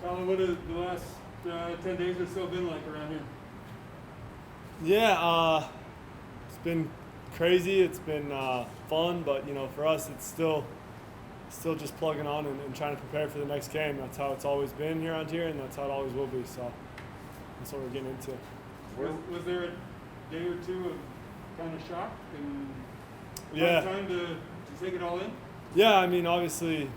Colin, what has the last 10 days or so been like around here? Yeah, it's been crazy. It's been fun, but for us, it's still just plugging on and trying to prepare for the next game. That's how it's always been here around here, and that's how it always will be. So that's what we're getting into. Was there a day or two of kind of shock and time to take it all in? Yeah, I mean, obviously,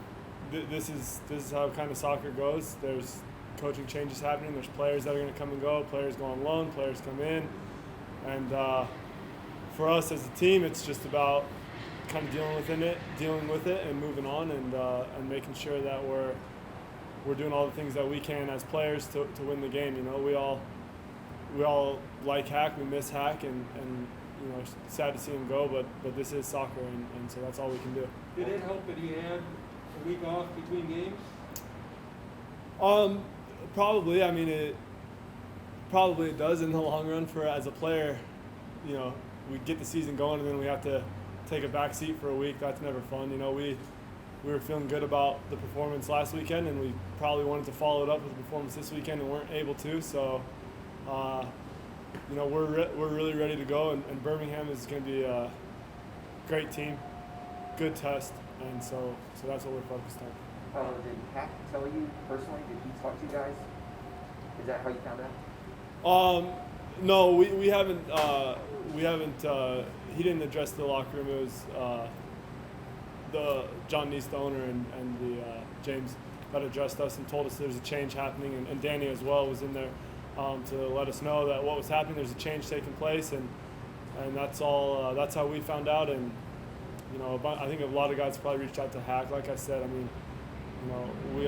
this is how kind of soccer goes. There's coaching changes happening. There's players that are going to come and go. Players go on loan. Players come in, and for us as a team, it's just about kind of dealing with it, and moving on, and making sure that we're doing all the things that we can as players to win the game. We all like Hack. We miss Hack, and it's sad to see him go, but this is soccer, and so that's all we can do. Did it help that he had a week off between games? Probably. I mean, it does in the long run for as a player. We get the season going, and then we have to take a back seat for a week. That's never fun. We were feeling good about the performance last weekend, and we probably wanted to follow it up with the performance this weekend, and weren't able to. So, we're really ready to go, and Birmingham is going to be a great team, good test, and so that's what we're focused on. Did Hack tell you personally? Did he talk to you guys? Is that how you found out? No, we haven't. He didn't address the locker room. It was the John Neese, the owner, and the James that addressed us and told us there's a change happening, and Danny as well was in there to let us know that what was happening. There's a change taking place, and that's all. That's how we found out. And I think a lot of guys probably reached out to Hack. Like I said, I mean, we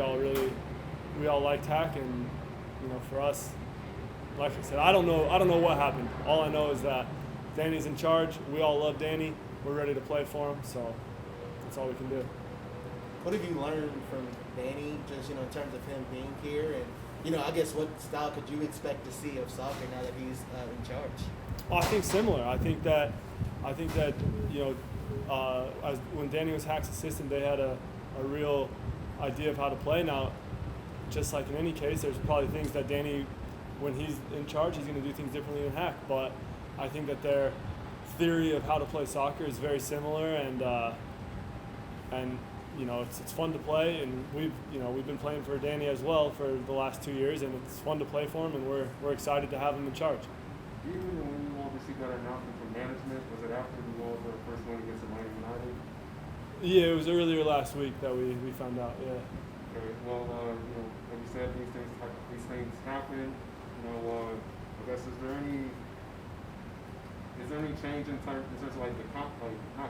all liked Hack, and for us, like I said, I don't know what happened. All I know is that Danny's in charge. We all love Danny. We're ready to play for him, so that's all we can do. What have you learned from Danny, just in terms of him being here, and I guess what style could you expect to see of soccer now that he's in charge? I think similar. I think that as when Danny was Hack's assistant, they had a real idea of how to play. Now, just like in any case, there's probably things that Danny, when he's in charge, he's going to do things differently than Hack. But I think that their theory of how to play soccer is very similar, and it's fun to play. And we've been playing for Danny as well for the last 2 years, and it's fun to play for him, and we're excited to have him in charge. Even when you obviously got an announcement from management, was it after the Wolves were first win against Atlanta United? Yeah, it was earlier last week that we found out. Yeah. Okay. Well, like you said, these things happen. I guess is there any change in terms of like not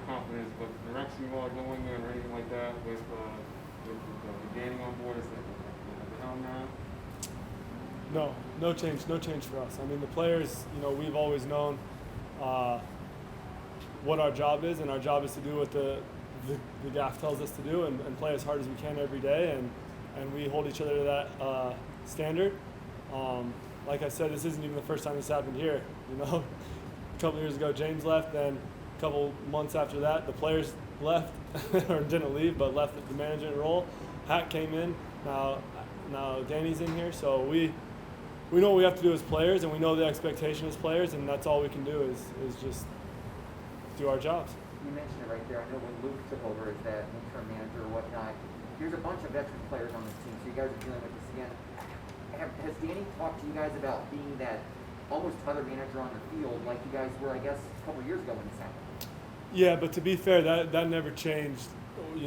confidence, but the direction you all are going in or anything like that with Danny on board? Is that at the helm now? No change for us. I mean, the players, we've always known what our job is, and our job is to do what the GAF tells us to do, and play as hard as we can every day, and we hold each other to that standard. Like I said, this isn't even the first time this happened here. A couple years ago, James left. Then a couple months after that, the players left or didn't leave, but left the management role. Hack came in. Now Danny's in here, so we know what we have to do as players, and we know the expectation as players, and that's all we can do is just do our jobs. You mentioned it right there. I know when Luke took over as that interim manager or whatnot, there's a bunch of veteran players on this team, so you guys are dealing with this again. Has Danny talked to you guys about being that almost other manager on the field like you guys were, I guess, a couple of years ago when this happened? Yeah, but to be fair, that never changed. I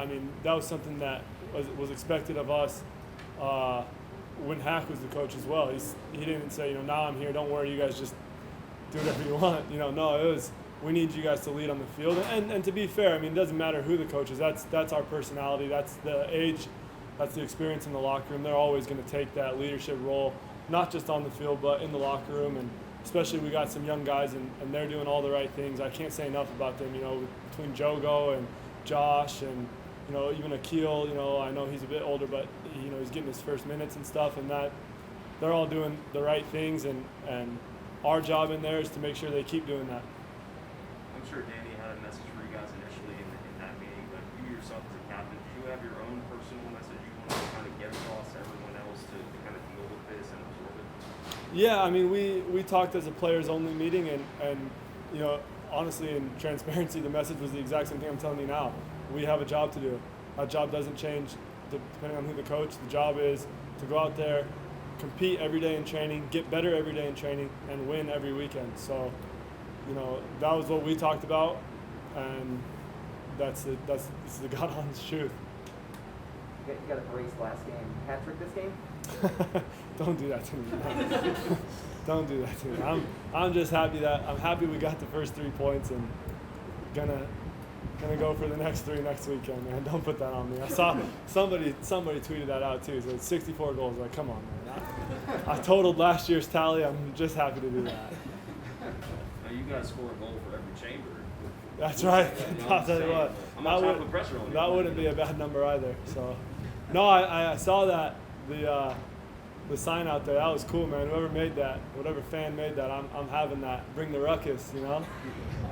mean, that was something that was expected of us when Hack was the coach as well. He didn't say, now I'm here, don't worry, you guys just do whatever you want. No, it was, we need you guys to lead on the field. And to be fair, I mean, it doesn't matter who the coach is. That's our personality. That's the age. That's the experience in the locker room. They're always going to take that leadership role, not just on the field, but in the locker room. And especially we got some young guys, and they're doing all the right things. I can't say enough about them, between Jogo and Josh and, even Akil, I know he's a bit older, but, he's getting his first minutes and stuff, and that they're all doing the right things. And our job in there is to make sure they keep doing that. I'm sure Danny had a message for you guys initially in that meeting, but you yourself as a captain, do you have your own personal message you want to kind of get across to everyone Yeah, I mean, we talked as a players only meeting, and you know, honestly, in transparency, the message was the exact same thing I'm telling you now. We have a job to do. Our job doesn't change depending on who the coach. The job is to go out there, compete every day in training, get better every day in training, and win every weekend. So, you know, that was what we talked about, and this is the God honest truth. You got a brace last game. Hat trick this game? Don't do that to me. Don't do that to me. I'm just happy we got the first 3 points, and gonna go for the next 3 next weekend, man. Don't put that on me. I saw somebody tweeted that out too. So 64 goals. Like, come on, man. I totaled last year's tally. I'm just happy to do that. Now you guys score a goal for every chamber. That's right. You know I'll tell you what. I'm not trying to put pressure on you. That wouldn't be a bad number either. So, no, I saw that the sign out there. That was cool, man. Whoever made that, whatever fan made that, I'm having that. Bring the ruckus, you know.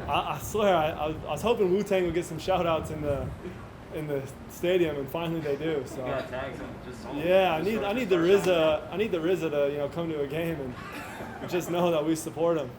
I swear, I was hoping Wu-Tang would get some shout-outs in the stadium, and finally they do. So. You got tags on. Just hold Yeah, it. I need the RZA to come to a game and just know that we support them.